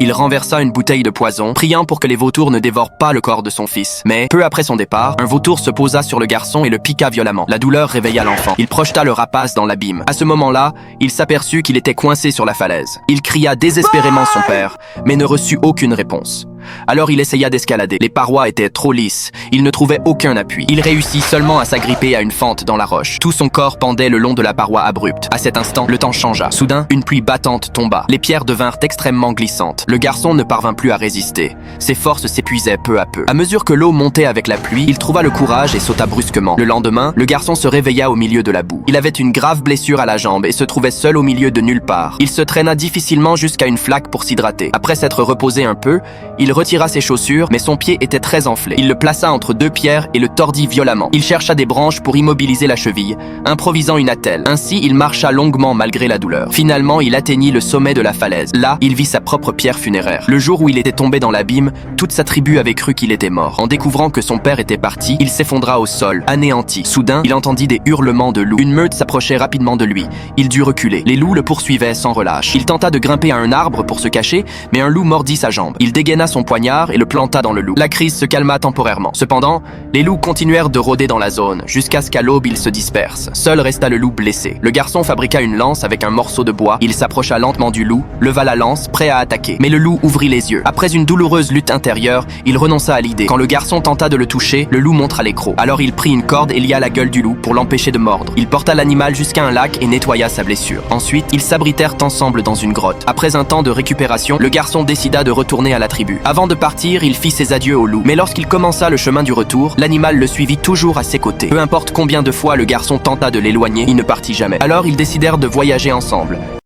Il renversa une bouteille de poison, priant pour que les vautours ne dévorent pas le corps de son fils. Mais, peu après son départ, un vautour se posa sur le garçon et le piqua violemment. La douleur réveilla l'enfant. Il projeta le rapace dans l'abîme. À ce moment-là, il s'aperçut qu'il était coincé sur la falaise. Il cria désespérément son père, mais ne reçut aucune réponse. Alors il essaya d'escalader. Les parois étaient trop lisses. Il ne trouvait aucun appui. Il réussit seulement à s'agripper à une fente dans la roche. Tout son corps pendait le long de la paroi abrupte. À cet instant, le temps changea. Soudain, une pluie battante tomba. Les pierres devinrent extrêmement glissantes. Le garçon ne parvint plus à résister. Ses forces s'épuisaient peu à peu. À mesure que l'eau montait avec la pluie, il trouva le courage et sauta brusquement. Le lendemain, le garçon se réveilla au milieu de la boue. Il avait une grave blessure à la jambe et se trouvait seul au milieu de nulle part. Il se traîna difficilement jusqu'à une flaque pour s'hydrater. Après s'être reposé un peu, il retira ses chaussures, mais son pied était très enflé. Il le plaça entre deux pierres et le tordit violemment. Il chercha des branches pour immobiliser la cheville, improvisant une attelle. Ainsi, il marcha longuement malgré la douleur. Finalement, il atteignit le sommet de la falaise. Là, il vit sa propre pierre funéraire. Le jour où il était tombé dans l'abîme, toute sa tribu avait cru qu'il était mort. En découvrant que son père était parti, il s'effondra au sol, anéanti. Soudain, il entendit des hurlements de loups. Une meute s'approchait rapidement de lui. Il dut reculer. Les loups le poursuivaient sans relâche. Il tenta de grimper à un arbre pour se cacher, mais un loup mordit sa jambe. Il dégaina son poignard et le planta dans le loup. La crise se calma temporairement. Cependant, les loups continuèrent de rôder dans la zone, jusqu'à ce qu'à l'aube ils se dispersent. Seul resta le loup blessé. Le garçon fabriqua une lance avec un morceau de bois. Il s'approcha lentement du loup, leva la lance, prêt à attaquer. Mais le loup ouvrit les yeux. Après une douloureuse lutte intérieure, il renonça à l'idée. Quand le garçon tenta de le toucher, le loup montra l'écrou. Alors il prit une corde et lia la gueule du loup pour l'empêcher de mordre. Il porta l'animal jusqu'à un lac et nettoya sa blessure. Ensuite, ils s'abritèrent ensemble dans une grotte. Après un temps de récupération, le garçon décida de retourner à la tribu. Avant de partir, il fit ses adieux au loup. Mais lorsqu'il commença le chemin du retour, l'animal le suivit toujours à ses côtés. Peu importe combien de fois le garçon tenta de l'éloigner, il ne partit jamais. Alors ils décidèrent de voyager ensemble.